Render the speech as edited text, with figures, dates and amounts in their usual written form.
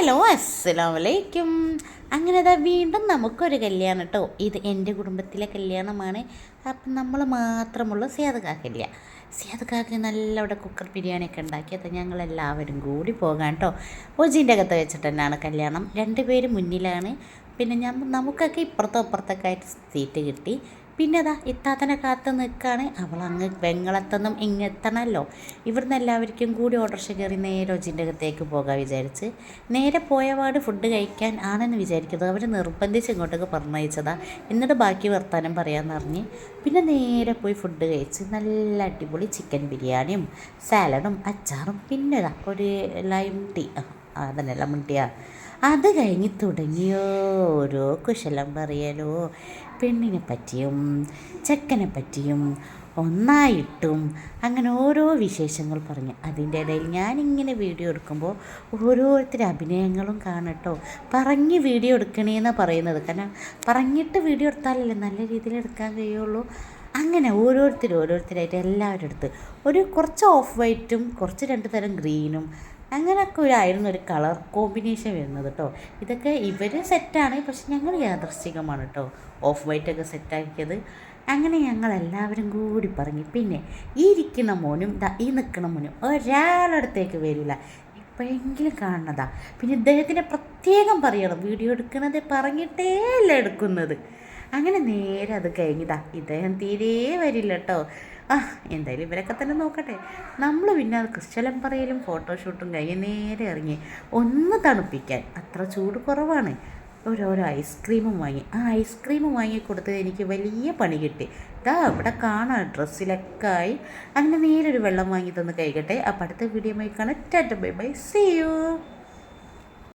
Hello അസ്സലാമലൈക്കും. അങ്ങനെ വീണ്ടും നമുക്കൊരു കല്യാണം കേട്ടോ. ഇത് എൻ്റെ കുടുംബത്തിലെ കല്യാണമാണ്. അപ്പം നമ്മൾ മാത്രമുള്ള സിയാദക്കാക്ക് നല്ല അവിടെ കുക്കർ ബിരിയാണിയൊക്കെ ഉണ്ടാക്കിയത് ഞങ്ങളെല്ലാവരും കൂടി പോകാം കേട്ടോ. ഒജിൻ്റെ അകത്ത് വെച്ചിട്ട് തന്നെയാണ് കല്യാണം. 2 പേര് മുന്നിലാണ്. പിന്നെ നമുക്കൊക്കെ ഇപ്പുറത്തൊക്കെ ആയിട്ട് സീറ്റ് കിട്ടി. പിന്നെ അതാ ഇത്താത്തനെ കാത്ത് നിൽക്കുകയാണ്. അവളങ്ങ് വെങ്ങളത്തൊന്നും ഇങ്ങെത്തണമല്ലോ. ഇവിടുന്ന് എല്ലാവർക്കും കൂടി ഓട്ടോറിക്ഷ കയറി നേരെ ഒജിൻ്റെ അകത്തേക്ക് പോകാൻ വിചാരിച്ച് നേരെ പോയപാട് ഫുഡ് കഴിക്കാൻ ആണെന്ന് വിചാരിക്കുന്നത്. അവർ നിർബന്ധിച്ച് ഇങ്ങോട്ടേക്ക് പറഞ്ഞയച്ചതാ. എന്നിട്ട് ബാക്കി വർത്താനം പറയാമെന്ന് പറഞ്ഞ് പിന്നെ നേരെ പോയി ഫുഡ് കഴിച്ച് നല്ല അടിപൊളി ചിക്കൻ ബിരിയാണിയും സാലഡും അച്ചാറും പിന്നെ ഒരു ലൈം ടീ, അതന്നെ ലെമൺ ടീ. അത് കഴിഞ്ഞ് തുടങ്ങിയോ ഓരോ കുശലം പറയലോ. പെണ്ണിനെ പറ്റിയും ചെക്കനെ പറ്റിയും ഒന്നായിട്ടും അങ്ങനെ ഓരോ വിശേഷങ്ങൾ പറഞ്ഞ് അതിൻ്റെ ഇടയിൽ ഞാനിങ്ങനെ വീഡിയോ എടുക്കുമ്പോൾ ഓരോരുത്തരുടെ അഭിനയങ്ങളും കാണട്ടോ. പറഞ്ഞ് വീഡിയോ എടുക്കണേന്നാണ് പറയുന്നത്. കാരണം പറഞ്ഞിട്ട് വീഡിയോ എടുത്താലല്ലേ നല്ല രീതിയിൽ എടുക്കാൻ കഴിയുള്ളൂ. അങ്ങനെ ഓരോരുത്തരായിട്ട് എല്ലാവരുടെ അടുത്ത് കുറച്ച് ഓഫ് വൈറ്റും കുറച്ച് 2 തരം ഗ്രീനും അങ്ങനെയൊക്കെ ഒരു കളർ കോമ്പിനേഷൻ വരുന്നത് കേട്ടോ. ഇതൊക്കെ ഇവർ സെറ്റാണ്, പക്ഷെ ഞങ്ങൾ യാദൃശ്ചികമാണ് കേട്ടോ ഓഫ് വൈറ്റൊക്കെ സെറ്റാക്കിയത്. അങ്ങനെ ഞങ്ങളെല്ലാവരും കൂടി പറഞ്ഞ് പിന്നെ ഈ ഇരിക്കുന്ന മോനും ഈ നിൽക്കുന്ന മോനും ഒരാളടുത്തേക്ക് വരില്ല, എപ്പോഴെങ്കിലും കാണുന്നതാ. പിന്നെ ഇദ്ദേഹത്തിനെ പ്രത്യേകം പറയണം, വീഡിയോ എടുക്കുന്നത് പറഞ്ഞിട്ടേ അല്ല എടുക്കുന്നത്. അങ്ങനെ നേരെ അത് കഴിഞ്ഞതാ ഇദ്ദേഹം തീരെ വരില്ല കേട്ടോ. എന്തായാലും ഇവരൊക്കെ തന്നെ നോക്കട്ടെ. നമ്മൾ പിന്നെ അത് ക്രിസ്ത്യലം പറയലും ഫോട്ടോഷൂട്ടും കഴിഞ്ഞ് നേരെ ഇറങ്ങി ഒന്ന് തണുപ്പിക്കാൻ. അത്ര ചൂട് കുറവാണ്. ഓരോരോ ഐസ്ക്രീമും വാങ്ങി. ഐസ്ക്രീമും വാങ്ങി കൊടുത്ത് എനിക്ക് വലിയ പണി കിട്ടി. ഇവിടെ കാണാം ഡ്രസ്സിലൊക്കെ ആയി. അങ്ങനെ നേരെ ഒരു വെള്ളം വാങ്ങി തന്ന് കഴിക്കട്ടെ. അപ്പോൾ അടുത്ത വീഡിയോ കാണാം. Tata bye bye, see U.